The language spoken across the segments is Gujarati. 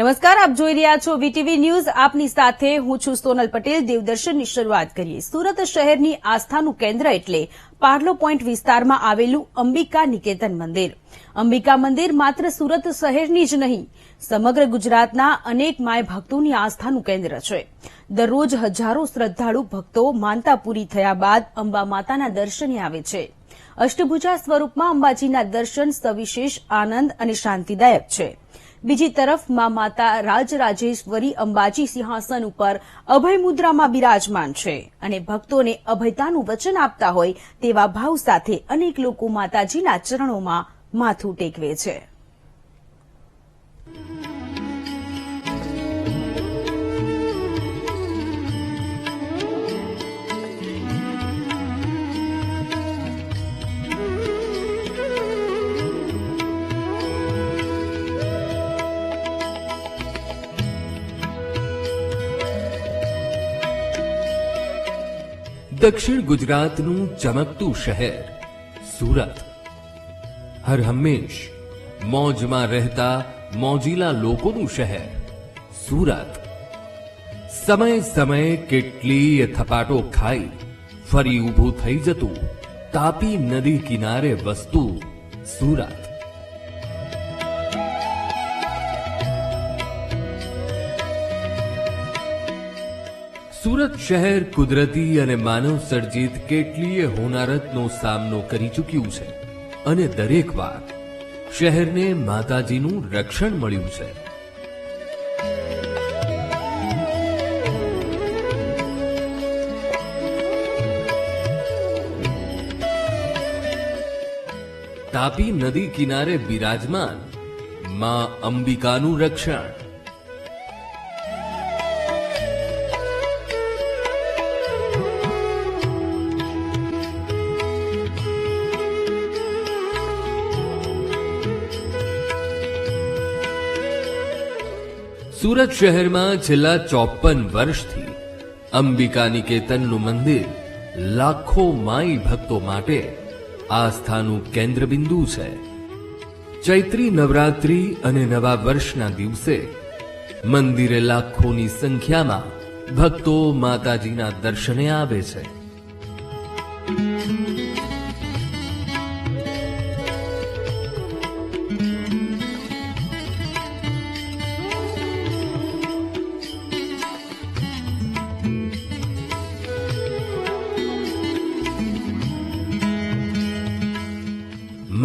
નમસ્કાર, આપ જોઈ રહ્યા છો વીટીવી ન્યૂઝ. આપની સાથે હું છું સોનલ પટેલ. દેવદર્શનની શરૂઆત કરીએ. સુરત શહેરની આસ્થાનું કેન્દ્ર એટલે પાર્લો પોઈન્ટ વિસ્તારમાં આવેલું અંબિકા નિકેતન મંદિર. અંબિકા મંદિર માત્ર સુરત શહેરની જ નહીં, સમગ્ર ગુજરાતના અનેક માય ભક્તોની આસ્થાનું કેન્દ્ર છે. દરરોજ હજારો શ્રદ્ધાળુ ભક્તો માનતા પૂરી થયા બાદ અંબા માતાના દર્શને આવે છે. અષ્ટભુજા સ્વરૂપમાં અંબાજીના દર્શન સવિશેષ આનંદ અને શાંતિદાયક છે. બીજી તરફ મા માતા રાજરાજેશ્વરી અંબાજી સિંહાસન ઉપર અભય મુદ્રામાં બિરાજમાન છે અને ભક્તોને અભયતાનું વચન આપતા હોય તેવા ભાવ સાથે અનેક લોકો માતાજીના ચરણોમાં માથું ટેકવે છે. દક્ષિણ ગુજરાતનું ચમકતું શહેર સુરત હર હંમેશ મોજમાં રહેતા મોજીલા લોકોનું શહેર સુરત. સમય સમયે કેટલીય થપાટો ખાઈ ફરી ઊભું થઈ જતું તાપી નદી કિનારે વસતું સુરત. સુરત શહેર કુદરતી અને માનવ સર્જિત કેટલીય હોનારતનો સામનો કરી ચૂક્યું છે અને દરેક વાર શહેરને માતાજીનું રક્ષણ મળ્યું છે. તાપી નદી કિનારે બિરાજમાન માં અંબિકાનું રક્ષણ. સુરત શહેરમાં છેલ્લા 54 વર્ષથી અંબિકા નિકેતનનું મંદિર લાખો માઈ ભક્તો માટે આસ્થાનું કેન્દ્રબિંદુ છે. ચૈત્રી નવરાત્રી અને નવા વર્ષના દિવસે મંદિરે લાખોની સંખ્યામાં ભક્તો માતાજીના દર્શને આવે છે.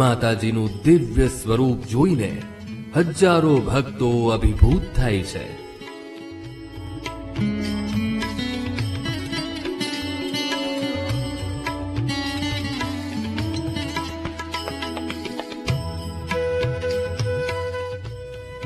માતાજીનું દિવ્ય સ્વરૂપ જોઈને હજારો ભક્તો અભિભૂત થાય છે.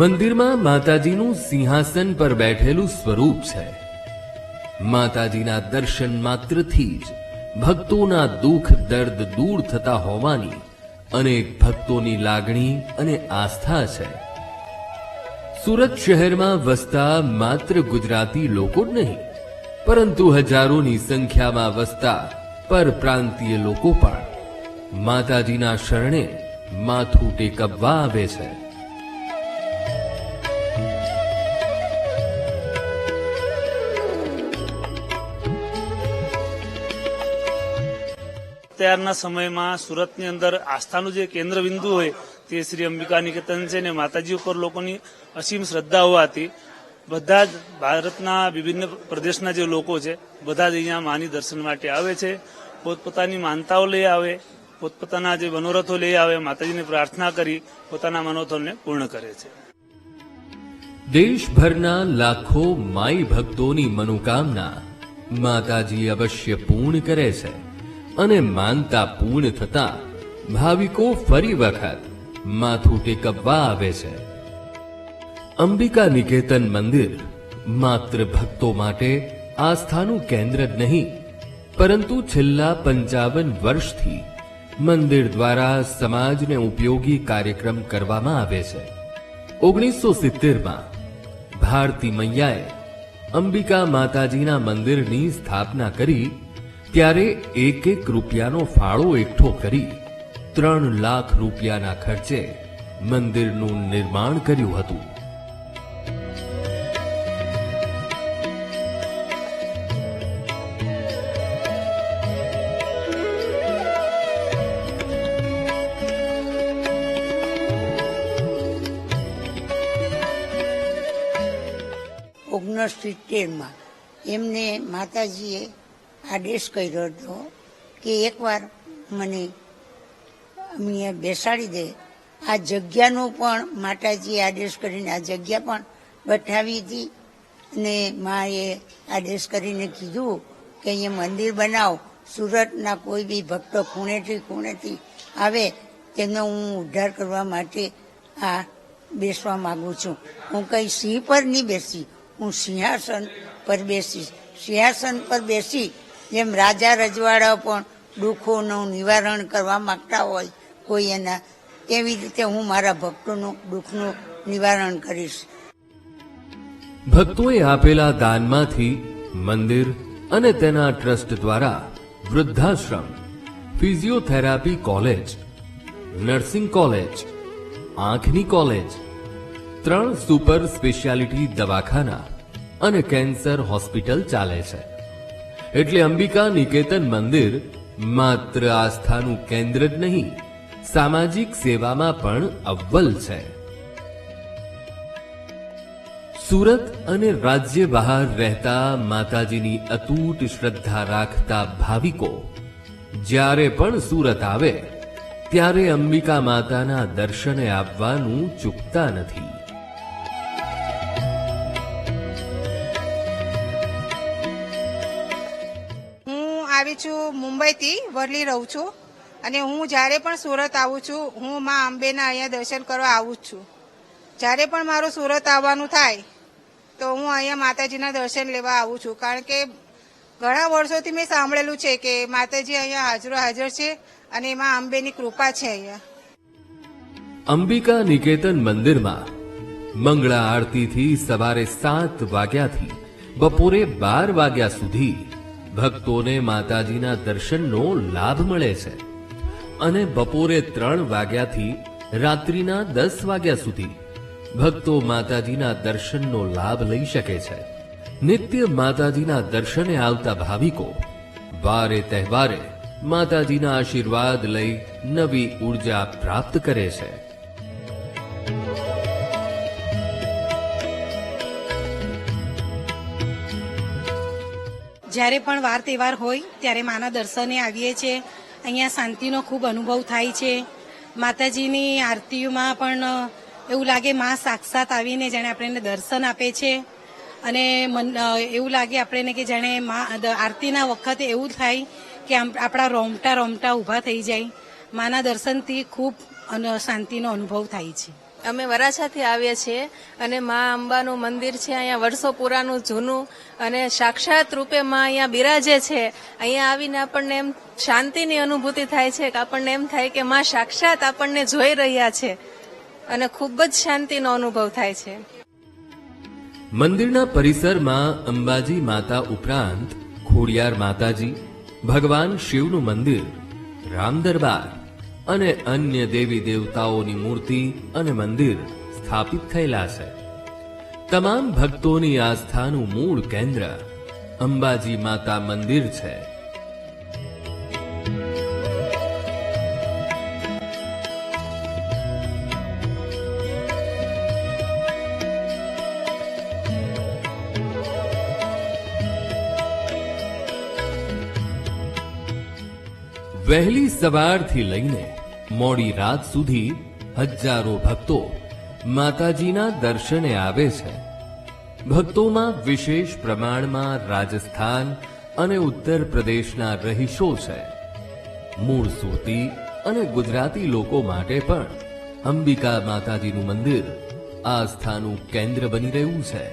મંદિરમાં માતાજીનું સિંહાસન પર બેઠેલું સ્વરૂપ છે. માતાજીના દર્શન માત્રથી જ ભક્તોના દુઃખ દર્દ દૂર થતા હોવાની અનેક ભક્તોની લાગણી અને આસ્થા છે. સુરત શહેરમાં વસતા માત્ર ગુજરાતી લોકો જ નહીં, પરંતુ હજારોની સંખ્યામાં વસતા પરપ્રાંતીય લોકો પણ માતાજીના શરણે માથું ટેકવવા આવે છે. અત્યારના સમયમાં સુરતની અંદર આસ્થાનું જે કેન્દ્ર બિંદુ હોય તે શ્રી અંબિકા નિકેતન છે ને માતાજી ઉપર લોકોની અસીમ શ્રદ્ધા હોવાથી બધા જ ભારતના વિભિન્ન પ્રદેશના જે લોકો છે બધા જ અહીંયા માની દર્શન માટે આવે છે. પોતપોતાની માનતાઓ લઈ આવે, પોતપોતાના જે મનોરથો લઈ આવે, માતાજીને પ્રાર્થના કરી પોતાના મનોરથોને પૂર્ણ કરે છે. દેશભરના લાખો માઈ ભક્તોની મનોકામના માતાજી અવશ્ય પૂર્ણ કરે છે અને માનતા પૂર્ણ થતા ભાવિકો ફરી વખત માથું ટેકવવા આવે છે. અંબિકા નિકેતન મંદિર માત્ર ભક્તો માટે આસ્થાનું કેન્દ્ર જ નહીં, પરંતુ છેલ્લા 55 વર્ષથી મંદિર દ્વારા સમાજને ઉપયોગી કાર્યક્રમ કરવામાં આવે છે. 1970માં ભારતી મૈયાએ અંબિકા માતાજીના મંદિરની સ્થાપના કરી ત્યારે 1 રૂપિયાનો ફાળો એકઠો કરી 3 લાખ રૂપિયાના ખર્ચે મંદિરનું નિર્માણ કર્યું હતું. 1970માં એમને માતાજીએ આદેશ કર્યો હતો કે એકવાર મને અહીંયા બેસાડી દે. આ જગ્યાનો પણ માતાજીએ આદેશ કરીને આ જગ્યા પણ બતાવી હતી અને માએ આદેશ કરીને કીધું કે અહીંયા મંદિર બનાવો. સુરતના કોઈ બી ભક્તો ખૂણેથી આવે તેનો હું ઉદ્ધાર કરવા માટે આ બેસવા માંગુ છું. હું કંઈ સિંહ પર નહીં બેસી, હું સિંહાસન પર બેસીશ. સિંહાસન પર બેસી જેમ રાજા રજવાડા પણ દુઃખોનું નિવારણ કરવા માંગતા હોય કોઈ એના, તેવી રીતે હું મારા ભક્તોનું દુઃખનું નિવારણ કરીશ. ભક્તોએ આપેલા દાનમાંથી મંદિર અને તેના ટ્રસ્ટ દ્વારા વૃદ્ધાશ્રમ, ફિઝિયોથેરાપી કોલેજ, નર્સિંગ કોલેજ, આંખની કોલેજ, 3 સુપર સ્પેશિયાલિટી દવાખાના અને કેન્સર હોસ્પિટલ ચાલે છે. એટલે અંબિકા નિકેતન મંદિર માત્ર આસ્થાનું કેન્દ્ર જ નહીં, સામાજિક સેવામાં પણ અવ્વલ છે. સુરત અને રાજ્ય બહાર રહેતા માતાજીની અતૂટ શ્રદ્ધા રાખતા ભાવિકો જ્યારે પણ સુરત આવે ત્યારે અંબિકા માતાના દર્શને આવવાનું ચૂકતા નથી. હું આવી છું મુંબઈથી, વરલી રહું છું અને હું જ્યારે પણ સુરત આવું છું હું મા અંબેના અહીંયા દર્શન કરવા આવું જ છું. જ્યારે પણ મારું સુરત આવવાનું થાય તો હું અહીંયા માતાજીના દર્શન લેવા આવું છું, કારણ કે ઘણા વર્ષોથી મેં સાંભળેલું છે કે માતાજી અહીંયા હાજરો હાજર છે અને એમાં અંબેની કૃપા છે. અહીંયા અંબિકા નિકેતન મંદિરમાં મંગળા આરતીથી સવારે 7 વાગ્યાથી બપોરે 12 વાગ્યા સુધી ભક્તોને માતાજીના દર્શનનો લાભ મળે છે અને બપોરે 3 વાગ્યાથી રાત્રિના 10 વાગ્યા સુધી ભક્તો માતાજીના દર્શનનો લાભ લઈ શકે છે. નિત્ય માતાજીના દર્શને આવતા ભાવિકો વારે તહેવારે માતાજીના આશીર્વાદ લઈ નવી ઉર્જા પ્રાપ્ત કરે છે. જ્યારે પણ વાર તહેવાર હોય ત્યારે માના દર્શને આવીએ છીએ. અહીંયા શાંતિનો ખૂબ અનુભવ થાય છે. માતાજીની આરતીઓમાં પણ એવું લાગે માં સાક્ષાત આવીને જાણે આપણને દર્શન આપે છે અને એવું લાગે આપણને કે જાણે આરતીના વખતે એવું થાય કે આપણા રોમટા ઊભા થઈ જાય. માના દર્શનથી ખૂબ શાંતિનો અનુભવ થાય છે. અમે વરાછાથી આવીએ છીએ અને મા અંબાનું મંદિર છે અહીંયા વર્ષો પુરાનું જૂનું અને સાક્ષાત રૂપે માં અહીંયા બિરાજે છે. અહીંયા આવીને આપણને એમ શાંતિની અનુભૂતિ થાય છે કે આપણને એમ થાય કે માં સાક્ષાત આપણને જોઈ રહ્યા છે અને ખૂબ જ શાંતિનો અનુભવ થાય છે. મંદિરના પરિસરમાં અંબાજી માતા ઉપરાંત ખોડિયાર માતાજી, ભગવાન શિવનું મંદિર, રામ દરબાર અને અન્ય દેવી દેવતાઓની મૂર્તિ અને મંદિર સ્થાપિત થયેલા છે. તમામ ભક્તોની આસ્થાનું મૂળ કેન્દ્ર અંબાજી માતા મંદિર છે. વહેલી સવારથી લઈને મોડી રાત સુધી હજારો ભક્તો માતાજીના દર્શને આવે છે. ભક્તોમાં વિશેષ પ્રમાણમાં રાજસ્થાન અને ઉત્તર પ્રદેશના રહીશો છે. મૂળ સુરતી અને ગુજરાતી લોકો માટે પણ અંબિકા માતાજીનું મંદિર આસ્થાનું કેન્દ્ર બની રહ્યું છે.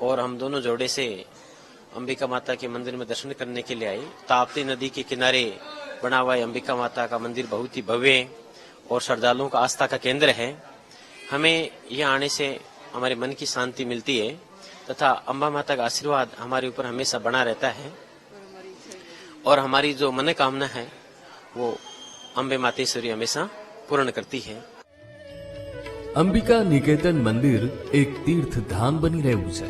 और हम दोनों जोड़े से अंबिका माता के मंदिर में दर्शन करने के लिए आए. ताप्ती नदी के किनारे बना हुआ अंबिका माता का मंदिर बहुत ही भव्य और श्रद्धालुओं का आस्था का केंद्र है. हमें यहाँ आने से हमारे मन की शांति मिलती है तथा अंबा माता का आशीर्वाद हमारे ऊपर हमेशा बना रहता है और हमारी जो मनोकामना है वो अंबे मातेश्वरी हमेशा पूर्ण करती है. અંબિકા નિકેતન મંદિર એક તીર્થધામ બની રહ્યું છે.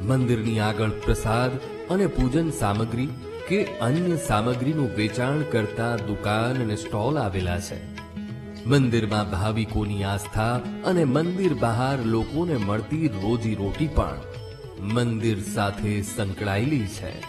મંદિરની આગળ પ્રસાદ અને પૂજન સામગ્રી કે અન્ય સામગ્રીનું વેચાણ કરતા દુકાન અને સ્ટોલ આવેલા છે. મંદિરમાં ભાવિકોની આસ્થા અને મંદિર બહાર લોકોને મળતી રોજીરોટી પણ મંદિર સાથે સંકળાયેલી છે.